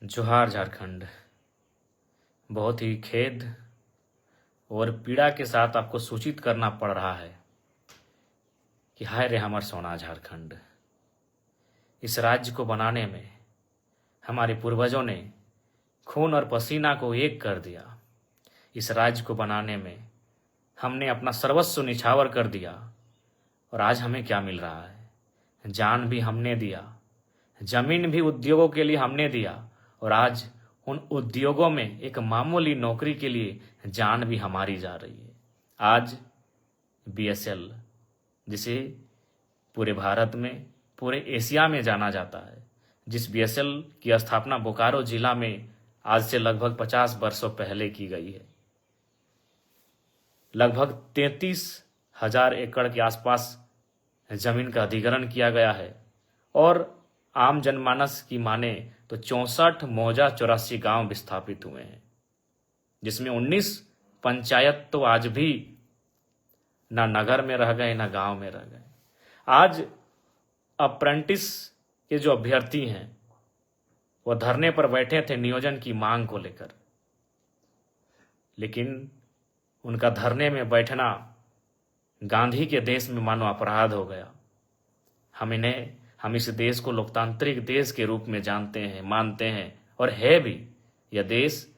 जोहार झारखंड। बहुत ही खेद और पीड़ा के साथ आपको सूचित करना पड़ रहा है कि हाय रे हमर सोना झारखंड। इस राज्य को बनाने में हमारे पूर्वजों ने खून और पसीना को एक कर दिया। इस राज्य को बनाने में हमने अपना सर्वस्व निछावर कर दिया और आज हमें क्या मिल रहा है? जान भी हमने दिया, जमीन भी उद्योगों के लिए हमने दिया और आज उन उद्योगों में एक मामूली नौकरी के लिए जान भी हमारी जा रही है। आज बीएसएल, जिसे पूरे भारत में, पूरे एशिया में जाना जाता है, जिस बीएसएल की स्थापना बोकारो जिला में आज से लगभग 50 वर्षों पहले की गई है, लगभग 33,000 एकड़ के आसपास जमीन का अधिग्रहण किया गया है और आम जनमानस की माने तो 64 मौजा 84 गांव विस्थापित हुए हैं, जिसमें 19 पंचायत तो आज भी ना नगर में रह गए ना गांव में रह गए। आज अप्रेंटिस के जो अभ्यर्थी हैं वह धरने पर बैठे थे नियोजन की मांग को लेकर, लेकिन उनका धरने में बैठना गांधी के देश में मानो अपराध हो गया। हम इस देश को लोकतांत्रिक देश के रूप में जानते हैं, मानते हैं और है भी। यह देश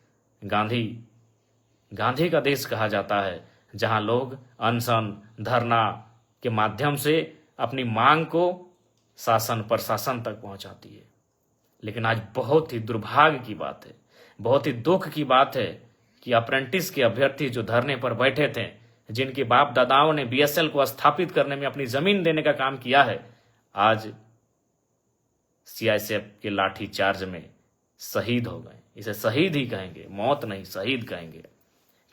गांधी का देश कहा जाता है, जहां लोग अनशन धरना के माध्यम से अपनी मांग को शासन प्रशासन तक पहुंचाती है। लेकिन आज बहुत ही दुर्भाग्य की बात है, बहुत ही दुख की बात है कि अप्रेंटिस के अभ्यर्थी जो धरने पर बैठे थे, जिनके बाप दादाओं ने बीएसएल को स्थापित करने में अपनी जमीन देने का काम किया है, आज सीआईएसएफ के लाठी चार्ज में शहीद हो गए। इसे शहीद ही कहेंगे, मौत नहीं, शहीद कहेंगे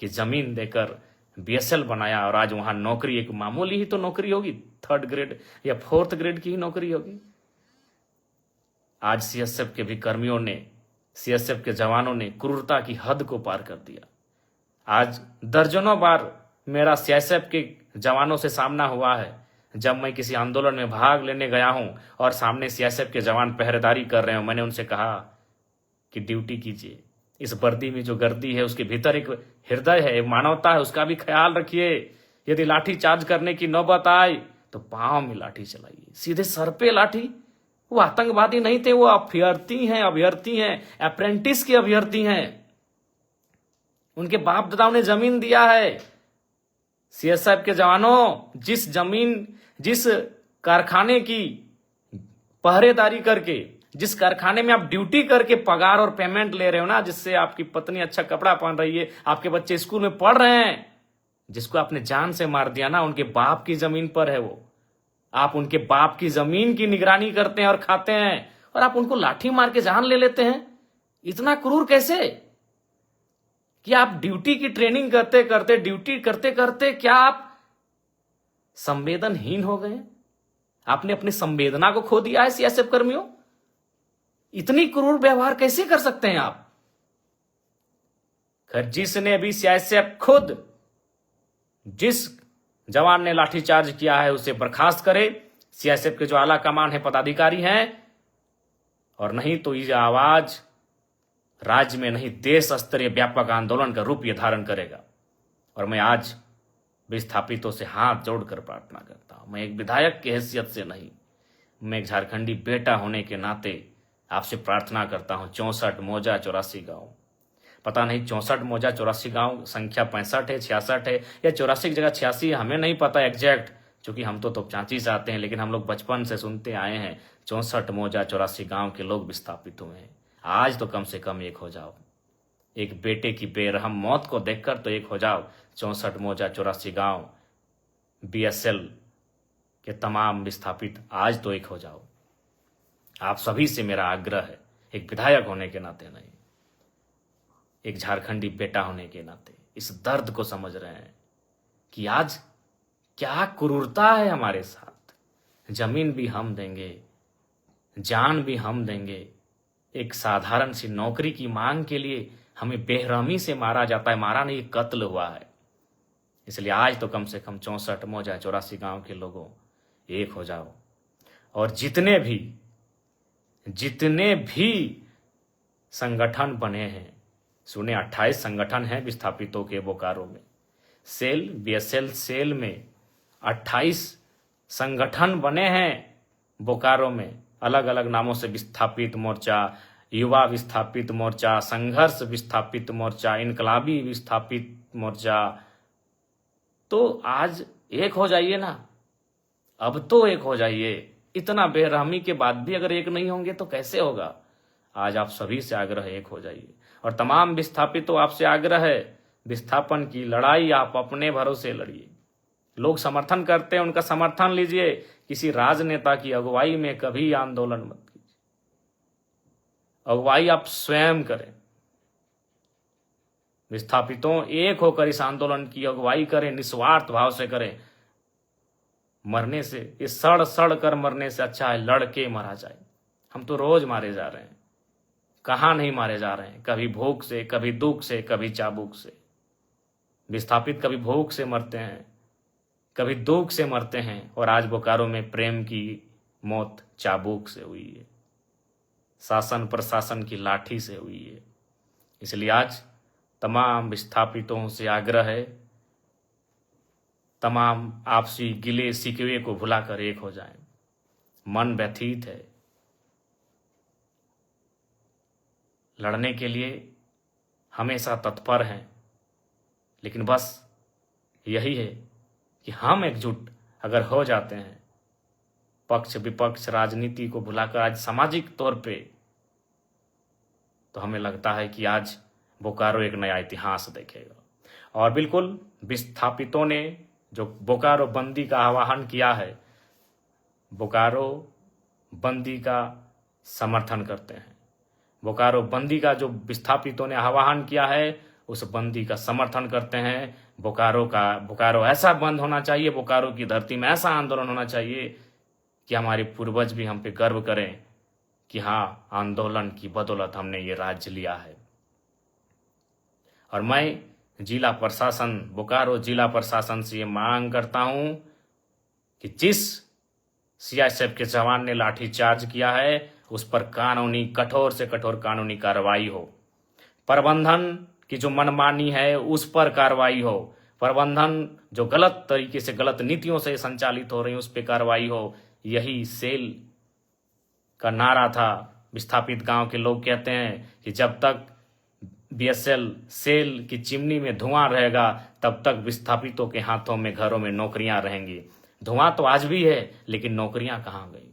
कि जमीन देकर बीएसएल बनाया और आज वहां नौकरी एक मामूली ही तो नौकरी होगी, 3rd ग्रेड या 4th ग्रेड की ही नौकरी होगी। आज सीएसएफ के भी कर्मियों ने, सीएसएफ के जवानों ने क्रूरता की हद को पार कर दिया। आज दर्जनों बार मेरा सीआईएसएफ के जवानों से सामना हुआ है, जब मैं किसी आंदोलन में भाग लेने गया हूं और सामने सीआईएसएफ के जवान पहरेदारी कर रहे हो, मैंने उनसे कहा कि ड्यूटी कीजिए, इस वर्दी में जो गर्दी है उसके भीतर एक हृदय है, एक मानवता है, उसका भी ख्याल रखिए। यदि लाठी चार्ज करने की नौबत आए तो पांव में लाठी चलाइए, सीधे सर पे लाठी। वो आतंकवादी नहीं थे, वो अभ्यर्थी हैं, अप्रेंटिस के अभ्यर्थी हैं। उनके बाप दादाओं ने जमीन दिया है। सीएसएफ के जवानों, जिस कारखाने की पहरेदारी करके, जिस कारखाने में आप ड्यूटी करके पगार और पेमेंट ले रहे हो ना, जिससे आपकी पत्नी अच्छा कपड़ा पहन रही है, आपके बच्चे स्कूल में पढ़ रहे हैं, जिसको आपने जान से मार दिया ना, उनके बाप की जमीन पर है वो। आप उनके बाप की जमीन की निगरानी करते हैं और खाते हैं, और आप उनको लाठी मार के जान ले लेते हैं। इतना क्रूर कैसे कि आप ड्यूटी की ट्रेनिंग ड्यूटी करते करते क्या आप संवेदनहीन हो गए? आपने अपनी संवेदना को खो दिया है सीएसएफ कर्मियों। इतनी क्रूर व्यवहार कैसे कर सकते हैं आप? जिसने भी सीआईएसएफ खुद, जिस जवान ने लाठीचार्ज किया है उसे बर्खास्त करे, सीआईएसएफ के जो आला कमान है, पदाधिकारी हैं, और नहीं तो ये आवाज राज्य में नहीं देश स्तरीय व्यापक आंदोलन का रूप ये धारण करेगा। और मैं आज विस्थापितों से हाथ जोड़कर प्रार्थना करता हूं, मैं एक विधायक की हैसियत से नहीं, मैं एक झारखंडी बेटा होने के नाते आपसे प्रार्थना करता हूं। 64 मौजा 84 गांव, पता नहीं 64 मौजा 84 गांव संख्या 65 है, 66 है या 84 की जगह 86 है, हमें नहीं पता एग्जैक्ट, क्योंकि हम तो तोपचांची से आते हैं। लेकिन हम लोग बचपन से सुनते आए हैं 64 मौजा 84 गांव के लोग विस्थापित हुए हैं। आज तो कम से कम एक हो जाओ, एक बेटे की बेरहम मौत को देखकर तो एक हो जाओ। 64 मौजा 84 गांव बीएसएल के तमाम विस्थापित, आज तो एक हो जाओ। आप सभी से मेरा आग्रह है, एक विधायक होने के नाते नहीं, एक झारखंडी बेटा होने के नाते इस दर्द को समझ रहे हैं कि आज क्या क्रूरता है हमारे साथ। जमीन भी हम देंगे, जान भी हम देंगे, एक साधारण सी नौकरी की मांग के लिए हमें बेरहमी से मारा जाता है। मारा नहीं, कत्ल हुआ है। इसलिए आज तो कम से कम 64 मौजा 84 गांव के लोगों, एक हो जाओ और जितने भी संगठन बने हैं। सुने 28 संगठन हैं विस्थापितों के बोकारो में। सेल, बीएसएल सेल में 28 संगठन बने हैं बोकारो में, अलग अलग नामों से, विस्थापित मोर्चा, युवा विस्थापित मोर्चा, संघर्ष विस्थापित मोर्चा, इनकलाबी विस्थापित मोर्चा। तो आज एक हो जाइए ना, अब तो एक हो जाइए। इतना बेरहमी के बाद भी अगर एक नहीं होंगे तो कैसे होगा। आज आप सभी से आग्रह है, एक हो जाइए। और तमाम विस्थापितों आपसे आग्रह है, विस्थापन की लड़ाई आप अपने भरोसे लड़िए। लोग समर्थन करते हैं, उनका समर्थन लीजिए। किसी राजनेता की अगुवाई में कभी आंदोलन मत कीजिए। अगुवाई आप स्वयं करें। विस्थापितों एक होकर इस आंदोलन की अगुवाई करें, निस्वार्थ भाव से करें। मरने से, इस सड़ सड़ कर मरने से अच्छा है लड़के मारा जाए। हम तो रोज मारे जा रहे हैं, कहाँ नहीं मारे जा रहे हैं, कभी भूख से, कभी दुख से, कभी चाबुक से। विस्थापित कभी भूख से मरते हैं, कभी दुख से मरते हैं, और आज बोकारो में प्रेम की मौत चाबुक से हुई है, शासन प्रशासन की लाठी से हुई है। इसलिए आज तमाम विस्थापितों से आग्रह है, तमाम आपसी गिले शिकवे को भुलाकर एक हो जाएं। मन व्यथित है, लड़ने के लिए हमेशा तत्पर हैं, लेकिन बस यही है कि हम एकजुट अगर हो जाते हैं, पक्ष विपक्ष राजनीति को भुलाकर आज सामाजिक तौर पे, तो हमें लगता है कि आज बोकारो एक नया इतिहास देखेगा। और बिल्कुल विस्थापितों ने जो बोकारो बंदी का आह्वान किया है, बोकारो बंदी का समर्थन करते हैं। बोकारो बंदी का जो विस्थापितों ने आह्वान किया है, उस बंदी का समर्थन करते हैं। बोकारो ऐसा बंद होना चाहिए, बोकारो की धरती में ऐसा आंदोलन होना चाहिए कि हमारे पूर्वज भी हम पे गर्व करें कि हाँ, आंदोलन की बदौलत हमने ये राज्य लिया है। और मैं जिला प्रशासन, बोकारो जिला प्रशासन से ये मांग करता हूं कि जिस सीआईएसएफ के जवान ने लाठीचार्ज किया है, उस पर कठोर से कठोर कानूनी कार्रवाई हो। प्रबंधन की जो मनमानी है उस पर कार्रवाई हो। प्रबंधन जो गलत तरीके से, गलत नीतियों से संचालित हो रही है, उस पर कार्रवाई हो। यही सेल का नारा था। विस्थापित गांव के लोग कहते हैं कि जब तक बीएसएल सेल की चिमनी में धुआं रहेगा, तब तक विस्थापितों के हाथों में, घरों में नौकरियां रहेंगी। धुआं तो आज भी है, लेकिन नौकरियां कहाँ गई?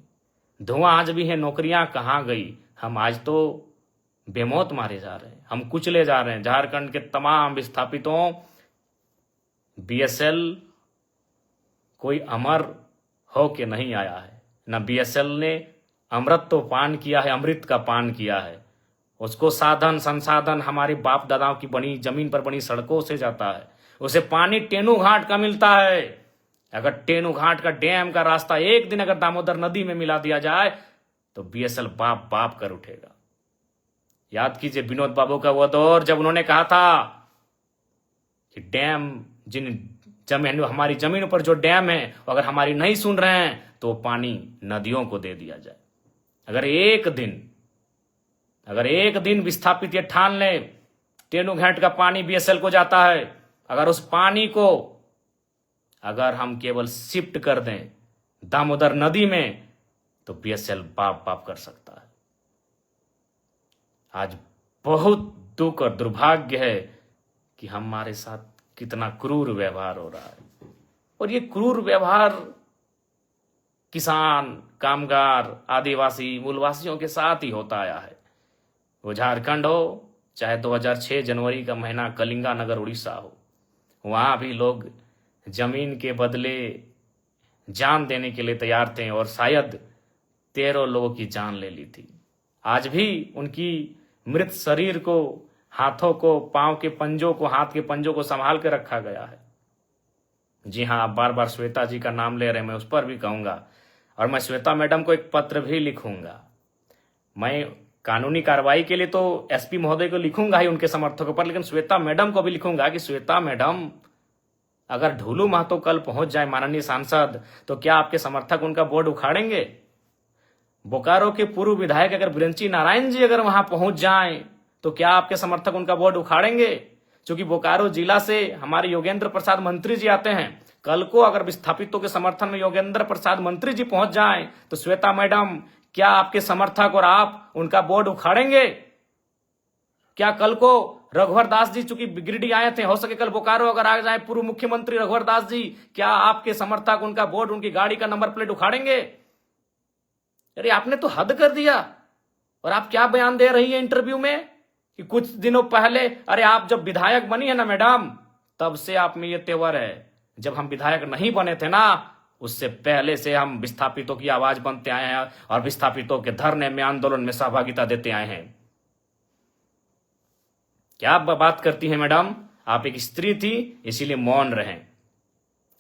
धुआं आज भी है, नौकरियां कहाँ गई? हम आज तो बेमौत मारे जा रहे हैं, हम कुचले जा रहे हैं। झारखंड के तमाम विस्थापितों, बीएसएल कोई अमर हो के नहीं आया है। न बीएसएल ने अमृत तो पान किया है, अमृत का पान किया है। उसको साधन संसाधन हमारे बाप दादाओं की बनी जमीन पर बनी सड़कों से जाता है। उसे पानी टेनू घाट का मिलता है। अगर टेनू घाट का डैम का रास्ता एक दिन अगर दामोदर नदी में मिला दिया जाए, तो बीएसएल बाप बाप कर उठेगा। याद कीजिए विनोद बाबू का वो दौर, जब उन्होंने कहा था कि डैम, हमारी जमीन पर जो डैम है, अगर हमारी नहीं सुन रहे हैं तो पानी नदियों को दे दिया जाए। अगर एक दिन विस्थापित ये ठान ले टेनू घाट का पानी बीएसएल को जाता है, अगर उस पानी को अगर हम केवल शिफ्ट कर दें दामोदर नदी में, तो बीएसएल बाप बाप कर सकता है। आज बहुत दुख और दुर्भाग्य है कि हमारे साथ कितना क्रूर व्यवहार हो रहा है। और ये क्रूर व्यवहार किसान, कामगार, आदिवासी, मूलवासियों के साथ ही होता आया है। वो झारखंड हो, चाहे 2006 जनवरी का महीना कलिंगा नगर उड़ीसा हो, वहां भी लोग जमीन के बदले जान देने के लिए तैयार थे, और शायद 13 लोगों की जान ले ली थी। आज भी उनकी मृत शरीर को, हाथों को, पांव के पंजों को, हाथ के पंजों को संभाल के रखा गया है। जी हाँ, आप बार बार श्वेता जी का नाम ले रहे हैं, मैं उस पर भी कहूंगा, और मैं श्वेता मैडम को एक पत्र भी लिखूंगा। मैं कानूनी कार्रवाई के लिए तो एसपी महोदय को लिखूंगा ही, उनके समर्थकों पर, लेकिन श्वेता मैडम को भी लिखूंगा कि श्वेता मैडम, अगर ढूलू महतो कल पहुंच जाए माननीय सांसद, तो क्या आपके समर्थक उनका बोर्ड उखाड़ेंगे? बोकारो के पूर्व विधायक अगर बिरंची नारायण जी अगर वहां पहुंच जाएं तो क्या आपके समर्थक उनका बोर्ड उखाड़ेंगे? क्योंकि बोकारो जिला से हमारे योगेंद्र प्रसाद मंत्री जी आते हैं। कल को अगर विस्थापितों के समर्थन में योगेंद्र प्रसाद मंत्री जी पहुंच जाएं तो श्वेता मैडम, क्या आपके समर्थक और आप उनका बोर्ड उखाड़ेंगे? क्या कल को रघुवर दास जी चूंकि गिरिडीह आए थे, हो सके कल बोकारो अगर आ जाए पूर्व मुख्यमंत्री रघुवर दास जी, क्या आपके समर्थक उनका बोर्ड, उनकी गाड़ी का नंबर प्लेट उखाड़ेंगे? अरे आपने तो हद कर दिया। और आप क्या बयान दे रही है इंटरव्यू में कि कुछ दिनों पहले, अरे आप जब विधायक बनी है ना मैडम, तब से आप में ये तेवर है। जब हम विधायक नहीं बने थे ना, उससे पहले से हम विस्थापितों की आवाज बनते आए हैं और विस्थापितों के धरने में, आंदोलन में सहभागिता देते आए हैं। क्या आप बात करती हैं मैडम? आप एक स्त्री थी इसीलिए मौन रहें,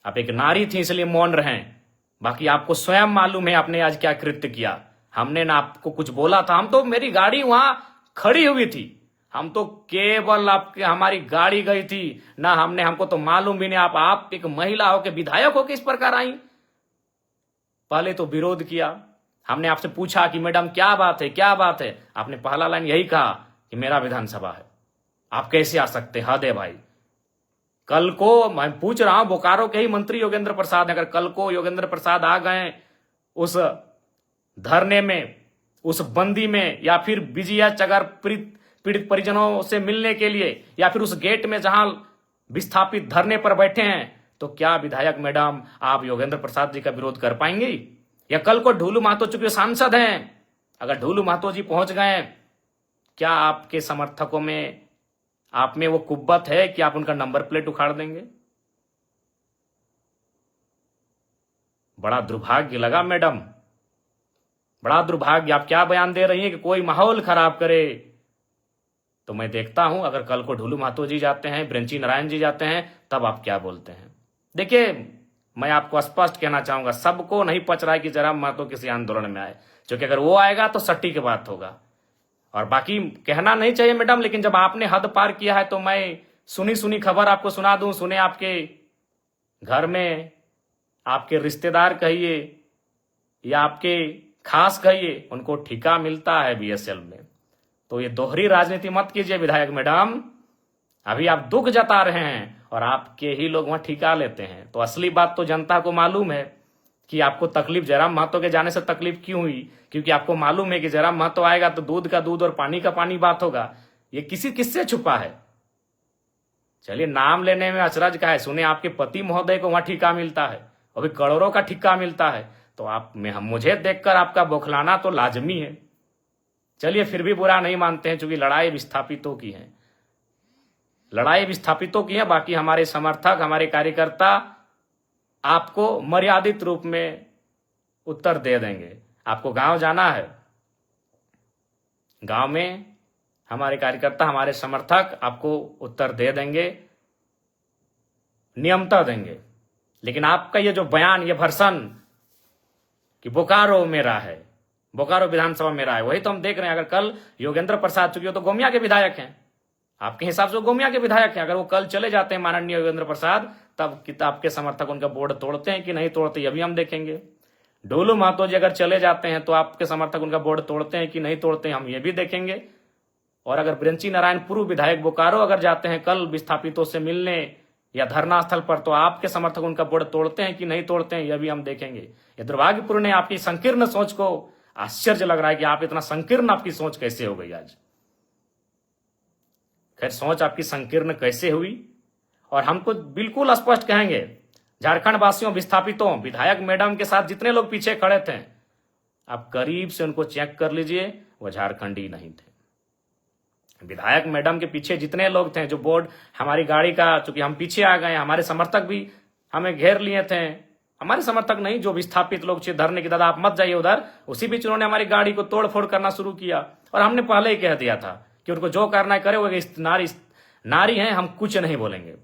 आप एक नारी थी इसलिए मौन रहें। बाकी आपको स्वयं मालूम है आपने आज क्या कृत्य किया। हमने ना आपको कुछ बोला था, हम तो, मेरी गाड़ी वहां खड़ी हुई थी, हम तो केवल आपके, हमारी गाड़ी गई थी ना, हमको तो मालूम भी नहीं। आप एक महिला होकर, विधायक होकर इस प्रकार आई। पहले तो विरोध किया, हमने आपसे पूछा कि मैडम क्या बात है, क्या बात है? आपने पहला लाइन यही कहा कि मेरा विधानसभा है, आप कैसे आ सकते? हद है भाई। कल को मैं पूछ रहा हूं, बोकारो के ही मंत्री योगेंद्र प्रसाद, अगर कल को योगेंद्र प्रसाद आ गए उस धरने में, उस बंदी में, या फिर बीजीएच अगर पीड़ित परिजनों से मिलने के लिए, या फिर उस गेट में जहां विस्थापित धरने पर बैठे हैं, तो क्या विधायक मैडम आप योगेंद्र प्रसाद जी का विरोध कर पाएंगी? या कल को ढूलू महतो चूंकि सांसद हैं, अगर ढूलू महतो जी पहुंच गए, क्या आपके समर्थकों में, आप में वो कुव्वत है कि आप उनका नंबर प्लेट उखाड़ देंगे? बड़ा दुर्भाग्य लगा मैडम, बड़ा दुर्भाग्य। आप क्या बयान दे रही हैं कि कोई माहौल खराब करे? तो मैं देखता हूं अगर कल को ढूलू महतो जी जाते हैं, बिरंची नारायण जी जाते हैं, तब आप क्या बोलते हैं। देखिए, मैं आपको स्पष्ट कहना चाहूंगा, सबको नहीं पच रहा है कि जयराम महतो किसी आंदोलन में आए, क्योंकि अगर वो आएगा तो सट्टी की बात होगा। और बाकी कहना नहीं चाहिए मैडम, लेकिन जब आपने हद पार किया है तो मैं सुनी सुनी खबर आपको सुना दूं। सुने आपके घर में आपके रिश्तेदार कहिए या आपके खास कहिए, उनको ठिका मिलता है बीएसएल में। तो ये दोहरी राजनीति मत कीजिए विधायक मैडम। अभी आप दुख जता रहे हैं और आपके ही लोग वहां ठिका लेते हैं। तो असली बात तो जनता को मालूम है कि आपको तकलीफ जयराम महतो के जाने से तकलीफ क्यों हुई, क्योंकि आपको मालूम है कि जयराम महतो आएगा तो दूध का दूध और पानी का पानी बात होगा। ये किससे छुपा है? चलिए, नाम लेने में अचरज का है। सुने आपके पति महोदय को वहां ठिका मिलता है, अभी करोड़ों का ठिका मिलता है, तो आप में मुझे देखकर आपका बौखलाना तो लाजमी है। चलिए, फिर भी बुरा नहीं मानते हैं, क्योंकि लड़ाई विस्थापितों की है, लड़ाई विस्थापितों की है। बाकी हमारे समर्थक, हमारे कार्यकर्ता आपको मर्यादित रूप में उत्तर दे देंगे। आपको गांव जाना है, गांव में हमारे कार्यकर्ता, हमारे समर्थक आपको उत्तर दे देंगे, नियमता देंगे। लेकिन आपका ये जो बयान, ये भर्सन कि बोकारो मेरा है, बोकारो विधानसभा मेरा है, वही तो हम देख रहे हैं। अगर कल योगेंद्र प्रसाद, चूंकि वो तो गोमिया के विधायक हैं, आपके हिसाब से वो गोमिया के विधायक हैं, अगर वो कल चले जाते हैं माननीय योगेंद्र प्रसाद, तब किताब के समर्थक उनका बोर्ड तोड़ते हैं कि नहीं तोड़ते, ये भी हम देखेंगे। ढोलू महतो जी अगर चले जाते हैं तो आपके समर्थक उनका बोर्ड तोड़ते हैं कि नहीं तोड़ते हैं, हम ये भी देखेंगे। और अगर बिरंची नारायण पूर्व विधायक बोकारो अगर जाते हैं कल विस्थापितों से मिलने या धरना स्थल पर, तो आपके समर्थक उनका बोर्ड तोड़ते हैं कि नहीं तोड़ते हैं, यह भी हम देखेंगे। ये दुर्भाग्यपूर्ण है। आपकी संकीर्ण सोच को आश्चर्य लग रहा है कि आप इतना संकीर्ण, आपकी सोच कैसे हो गई आज। खैर, सोच आपकी संकीर्ण कैसे हुई, और हमको बिल्कुल स्पष्ट कहेंगे, झारखंड वासियों, विस्थापितों, विधायक मैडम के साथ जितने लोग पीछे खड़े थे, आप करीब से उनको चेक कर लीजिए, वो झारखंडी नहीं थे। विधायक मैडम के पीछे जितने लोग थे, जो बोर्ड हमारी गाड़ी का, चूंकि हम पीछे आ गए, हमारे समर्थक भी हमें घेर लिए थे, हमारे समर्थक नहीं, जो विस्थापित लोग थे धरने की, दादा आप मत जाइए उधर, उसी बीच उन्होंने हमारी गाड़ी को तोड़ फोड़ करना शुरू किया। और हमने पहले ही कह दिया था कि उनको जो करना है करे, वो नारी हैं, हम कुछ नहीं बोलेंगे।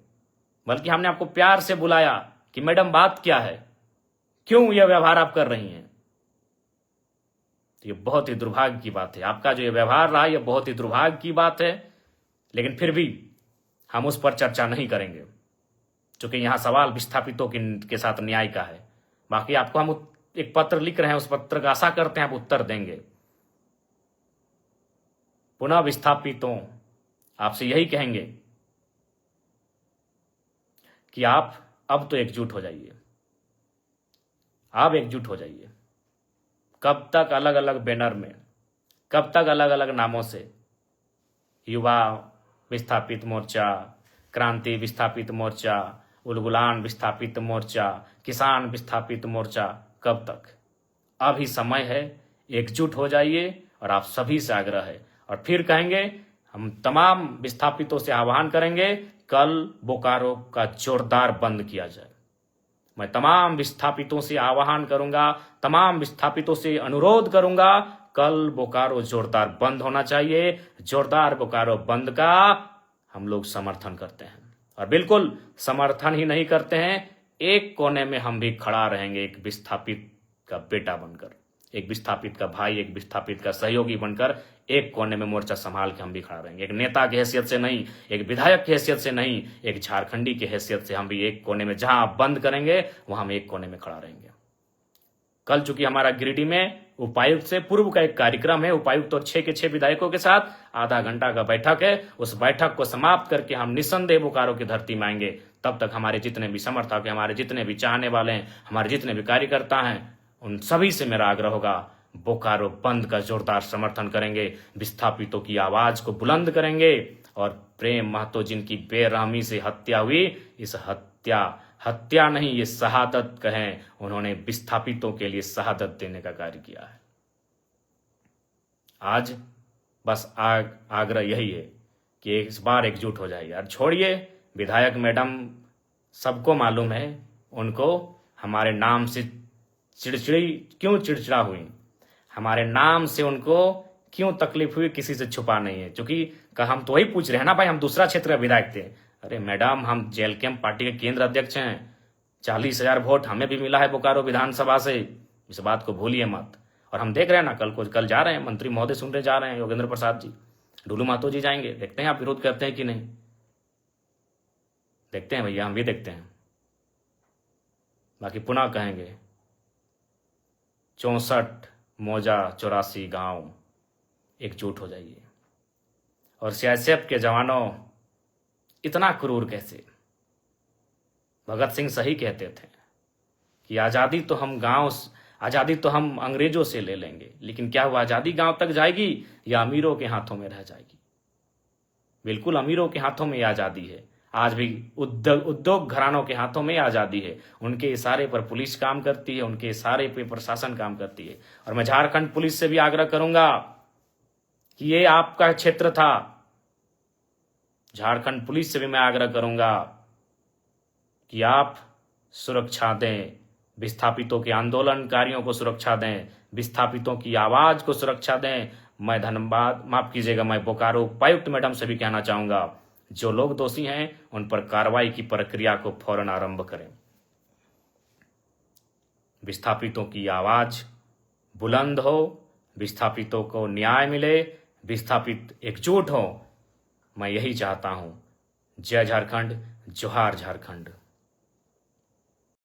बल्कि हमने आपको प्यार से बुलाया कि मैडम बात क्या है, क्यों यह व्यवहार आप कर रही हैं। तो ये बहुत ही दुर्भाग्य की बात है, आपका जो ये व्यवहार रहा, यह बहुत ही दुर्भाग्य की बात है। लेकिन फिर भी हम उस पर चर्चा नहीं करेंगे, क्योंकि यहां सवाल विस्थापितों के साथ न्याय का है। बाकी आपको हम एक पत्र लिख रहे हैं, उस पत्र का आशा करते हैं आप उत्तर देंगे। पुनः विस्थापितों आपसे यही कहेंगे कि आप अब तो एकजुट हो जाइए, आप एकजुट हो जाइए। कब तक अलग अलग बैनर में, कब तक अलग अलग नामों से, युवा विस्थापित मोर्चा, क्रांति विस्थापित मोर्चा, उलगुलान विस्थापित मोर्चा, किसान विस्थापित मोर्चा, कब तक? अभी समय है, एकजुट हो जाइए। और आप सभी से आग्रह है, और फिर कहेंगे, हम तमाम विस्थापितों से आह्वान करेंगे, कल बोकारो का जोरदार बंद किया जाए। मैं तमाम विस्थापितों से आह्वान करूंगा, तमाम विस्थापितों से अनुरोध करूंगा, कल बोकारो जोरदार बंद होना चाहिए। जोरदार बोकारो बंद का हम लोग समर्थन करते हैं, और बिल्कुल समर्थन ही नहीं करते हैं, एक कोने में हम भी खड़ा रहेंगे, एक विस्थापित का बेटा बनकर, एक विस्थापित का भाई, एक विस्थापित का सहयोगी बनकर एक कोने में मोर्चा संभाल के हम भी खड़ा रहेंगे। एक नेता की हैसियत से नहीं, एक विधायक की हैसियत से नहीं, एक झारखंडी की हैसियत से हम भी एक कोने में, जहां आप बंद करेंगे वहां हम एक कोने में खड़ा रहेंगे। कल चूंकि हमारा गिरिडीह में उपायुक्त से पूर्व का एक कार्यक्रम है, उपायुक्त और 6 के 6 विधायकों के साथ आधा घंटा का बैठक है। उस बैठक को समाप्त करके हम निस्संदेह बोकारो की धरती में आएंगे। तब तक हमारे जितने भी समर्थक हैं, हमारे जितने भी चाहने वाले हैं, हमारे जितने भी कार्यकर्ता हैं, उन सभी से मेरा आग्रह होगा, बोकारो बंद का जोरदार समर्थन करेंगे, विस्थापितों की आवाज को बुलंद करेंगे। और प्रेम महतो जिनकी बेरहमी से हत्या हुई, इस हत्या नहीं, ये शहादत कहें, उन्होंने विस्थापितों के लिए शहादत देने का कार्य किया है। आज बस आग्रह यही है कि इस बार एकजुट हो जाइए। और छोड़िए विधायक मैडम, सबको मालूम है उनको हमारे नाम से चिड़चिड़ा हुई, हमारे नाम से उनको क्यों तकलीफ हुई, किसी से छुपा नहीं है। क्योंकि हम तो वही पूछ रहे हैं ना भाई, हम दूसरा क्षेत्र का विधायक थे। अरे मैडम, हम जेल कैंप पार्टी के केंद्र अध्यक्ष हैं, 40,000 वोट हमें भी मिला है बोकारो विधानसभा से, इस बात को भूलिए मत। और हम देख रहे हैं ना, कल जा रहे हैं, मंत्री महोदय सुन रहे जा रहे हैं, योगेंद्र प्रसाद जी, डुलू महतो जी जाएंगे, देखते हैं आप विरोध करते हैं कि नहीं, देखते हैं भैया, हम भी देखते हैं। बाकी पुनः कहेंगे, 64 मौजा 84 गांव, एकजुट हो जाइए। और सीआईएसएफ के जवानों, इतना क्रूर कैसे? भगत सिंह सही कहते थे कि आजादी तो हम अंग्रेजों से ले लेंगे, लेकिन क्या वो आजादी गांव तक जाएगी या अमीरों के हाथों में रह जाएगी? बिल्कुल अमीरों के हाथों में आजादी है। आज भी उद्योग घरानों के हाथों में आजादी है। उनके इशारे पर पुलिस काम करती है, उनके इशारे पर प्रशासन काम करती है। और मैं झारखंड पुलिस से भी आग्रह करूंगा कि ये आपका क्षेत्र था। झारखंड पुलिस से भी मैं आग्रह करूंगा कि आप सुरक्षा दें, विस्थापितों के आंदोलनकारियों को सुरक्षा दें, विस्थापितों की आवाज को सुरक्षा दें। मैं माफ कीजिएगा, मैं बोकारो उपायुक्त मैडम से भी कहना चाहूंगा, जो लोग दोषी हैं उन पर कार्रवाई की प्रक्रिया को फौरन आरंभ करें। विस्थापितों की आवाज बुलंद हो, विस्थापितों को न्याय मिले, विस्थापित एकजुट हो। मैं यही चाहता हूं। जय झारखंड, जोहार झारखंड।